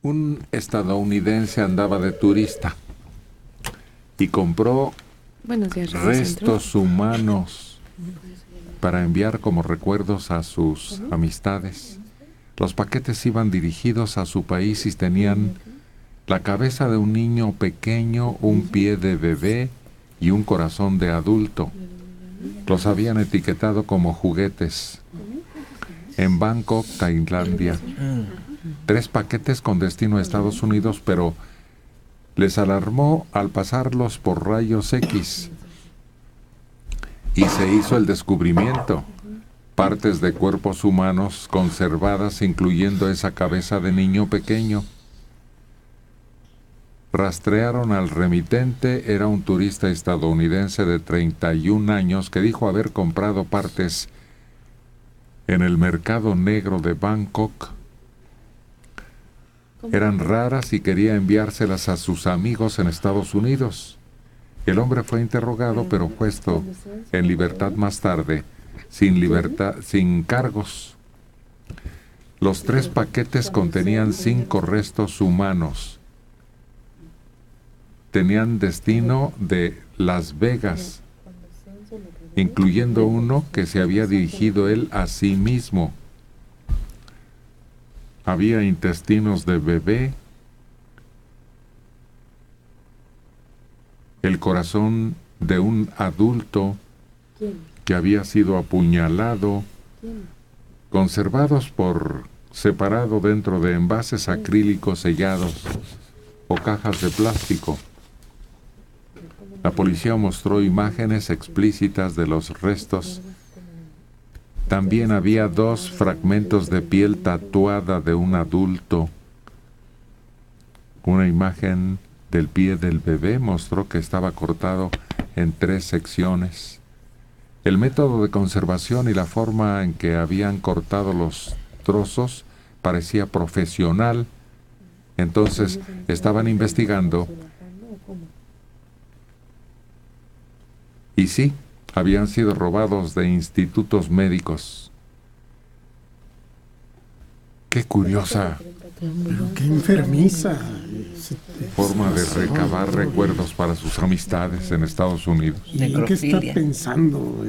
Un estadounidense andaba de turista y compró restos humanos para enviar como recuerdos a sus amistades. Los paquetes iban dirigidos a su país y tenían la cabeza de un niño pequeño, un pie de bebé y un corazón de adulto. Los habían etiquetado como juguetes. En Bangkok, Tailandia. 3 paquetes con destino a Estados Unidos, pero les alarmó al pasarlos por rayos X. Y se hizo el descubrimiento. Partes de cuerpos humanos conservadas, incluyendo esa cabeza de niño pequeño. Rastrearon al remitente. Era un turista estadounidense de 31 años que dijo haber comprado partes en el mercado negro de Bangkok. Eran raras y quería enviárselas a sus amigos en Estados Unidos. El hombre fue interrogado, pero puesto en libertad más tarde, sin cargos. Los 3 paquetes contenían 5 restos humanos. Tenían destino de Las Vegas, incluyendo uno que se había dirigido él a sí mismo. Había intestinos de bebé, el corazón de un adulto que había sido apuñalado, conservados por separado dentro de envases acrílicos sellados o cajas de plástico. La policía mostró imágenes explícitas de los restos. También había 2 fragmentos de piel tatuada de un adulto. Una imagen del pie del bebé mostró que estaba cortado en 3 secciones. El método de conservación y la forma en que habían cortado los trozos parecía profesional. Entonces estaban investigando. Y sí, habían sido robados de institutos médicos. Qué curiosa Pero qué enfermiza forma de recabar recuerdos para sus amistades en Estados Unidos. ¿Y en qué está pensando?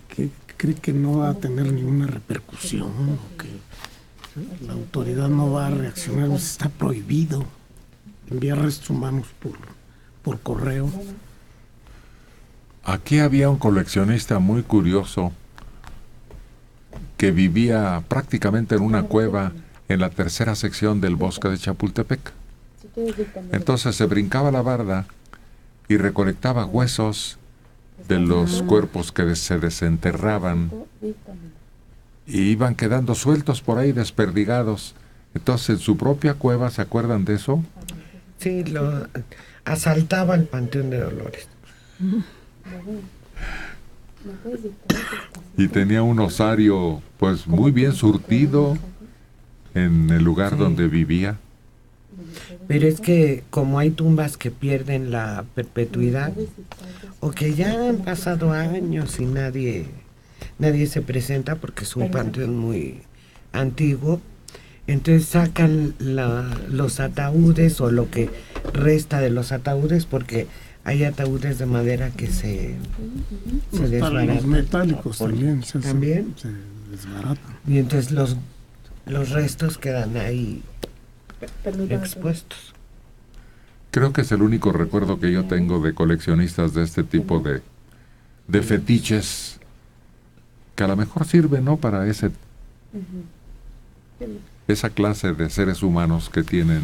¿Qué cree que no va a tener ninguna repercusión? ¿O que la autoridad no va a reaccionar? Pues está prohibido enviar restos humanos por correo. Aquí había un coleccionista muy curioso que vivía prácticamente en una cueva en la 3ª sección del bosque de Chapultepec. Entonces se brincaba la barda y recolectaba huesos de los cuerpos que se desenterraban y iban quedando sueltos por ahí, desperdigados. Entonces en su propia cueva, ¿se acuerdan de eso? Sí, lo asaltaba el Panteón de Dolores. Y tenía un osario pues muy bien surtido en el lugar donde vivía. Pero es que como hay tumbas que pierden la perpetuidad o que ya han pasado años y nadie se presenta porque es un panteón muy antiguo, entonces sacan los ataúdes o lo que resta de los ataúdes, porque hay ataúdes de madera que se desbaratan. Los metálicos también se desbaratan. Y entonces los restos quedan ahí expuestos. Creo que es el único recuerdo que yo tengo de coleccionistas de este tipo de fetiches, que a lo mejor sirve, ¿no?, para esa clase de seres humanos que tienen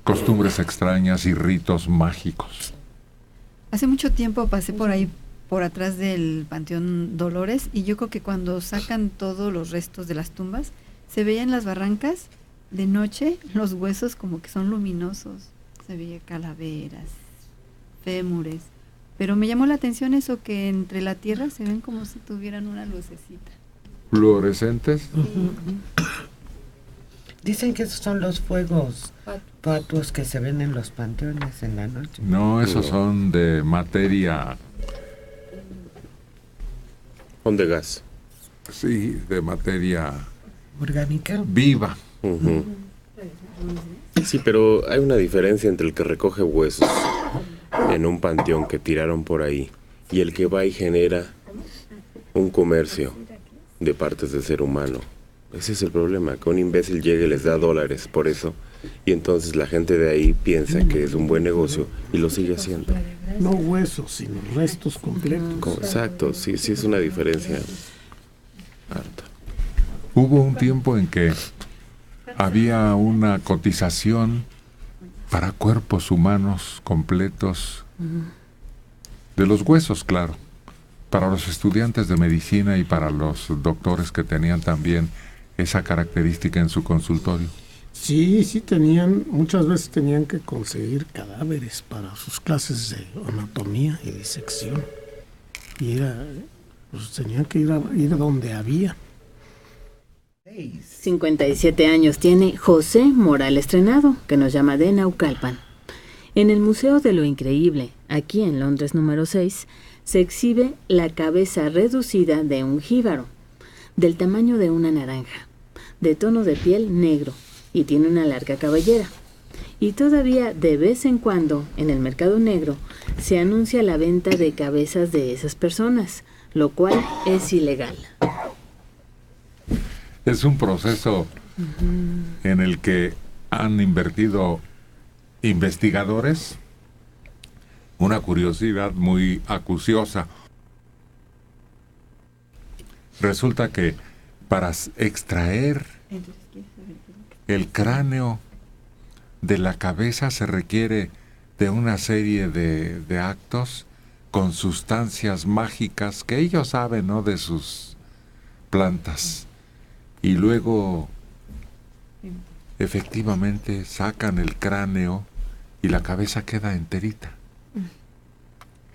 costumbres extrañas y ritos mágicos. Hace mucho tiempo pasé por ahí, por atrás del Panteón Dolores, y yo creo que cuando sacan todos los restos de las tumbas, se veían las barrancas de noche, los huesos como que son luminosos, se veía calaveras, fémures, pero me llamó la atención eso, que entre la tierra se ven como si tuvieran una lucecita. ¿Fluorescentes? Dicen que esos son los fuegos fatuos que se ven en los panteones en la noche. No, esos son de materia. Son de gas. Sí, de materia orgánica viva. Sí, pero hay una diferencia entre el que recoge huesos en un panteón que tiraron por ahí y el que va y genera un comercio de partes del ser humano. Ese es el problema, que un imbécil llegue y les da $, por eso, y entonces la gente de ahí piensa que es un buen negocio y lo sigue haciendo. No huesos, sino restos completos. Exacto, sí es una diferencia harta. Hubo un tiempo en que había una cotización para cuerpos humanos completos, de los huesos, claro, para los estudiantes de medicina y para los doctores que tenían también esa característica en su consultorio. Sí, muchas veces tenían que conseguir cadáveres para sus clases de anatomía y disección. Y tenían que ir donde había. 57 años tiene José Morales Trenado, que nos llama de Naucalpan. En el Museo de lo Increíble, aquí en Londres número 6, se exhibe la cabeza reducida de un jíbaro, del tamaño de una naranja, de tono de piel negro, y tiene una larga cabellera. Y todavía de vez en cuando, en el mercado negro, se anuncia la venta de cabezas de esas personas, lo cual es ilegal. Es un proceso en el que han invertido investigadores una curiosidad muy acuciosa. Resulta que para extraer el cráneo de la cabeza se requiere de una serie de actos con sustancias mágicas que ellos saben, ¿no?, de sus plantas. Y luego efectivamente sacan el cráneo y la cabeza queda enterita.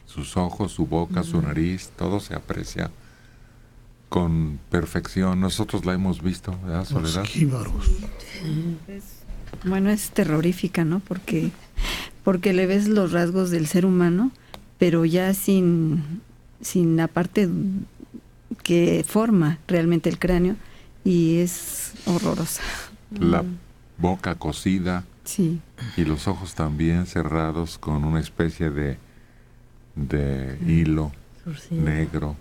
Sus ojos, su boca, su nariz, todo se aprecia con perfección. Nosotros la hemos visto, ¿verdad, Soledad? Los jíbaros. Bueno, es terrorífica, ¿no? Porque le ves los rasgos del ser humano, pero ya sin la parte que forma realmente el cráneo, y es horrorosa. La boca cosida, sí, y los ojos también cerrados con una especie de hilo negro.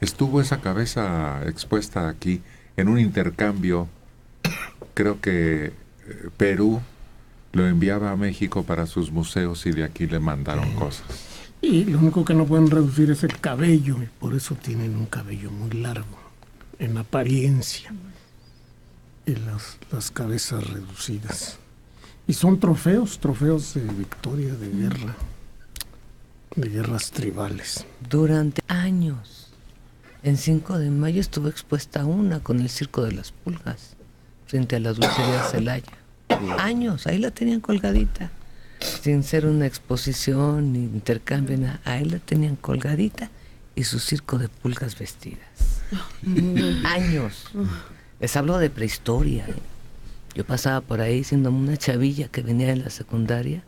Estuvo esa cabeza expuesta aquí en un intercambio. Creo que Perú lo enviaba a México para sus museos y de aquí le mandaron cosas. Y lo único que no pueden reducir es el cabello, y por eso tienen un cabello muy largo en apariencia, y las cabezas reducidas. Y son trofeos de victoria, de guerra, de guerras tribales. Durante años, en 5 de mayo estuvo expuesta una con el Circo de las Pulgas, frente a la dulcería Celaya. Años, ahí la tenían colgadita, sin ser una exposición ni intercambio, nada. Ahí la tenían colgadita y su circo de pulgas vestidas. Años. Les hablo de prehistoria. Yo pasaba por ahí siendo una chavilla que venía de la secundaria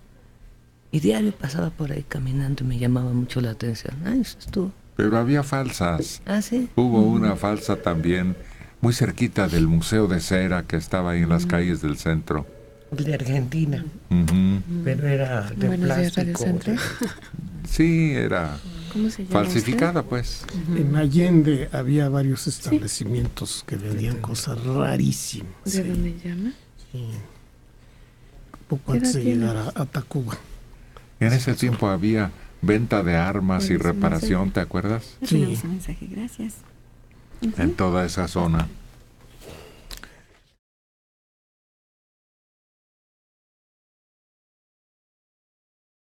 y diario pasaba por ahí caminando y me llamaba mucho la atención. Eso estuvo. Pero había falsas. ¿Ah, sí? Hubo una falsa también muy cerquita del Museo de Cera que estaba ahí en las calles del centro. De Argentina. Pero era de plástico. Sí, era ¿Cómo se llama falsificada, usted? pues. En Allende había varios establecimientos que vendían cosas rarísimas. ¿De dónde llama? Sí. Poco antes de llegar a Tacuba. En ese tiempo había venta de armas y reparación, ¿te acuerdas? Sí. Mensaje, gracias. En toda esa zona.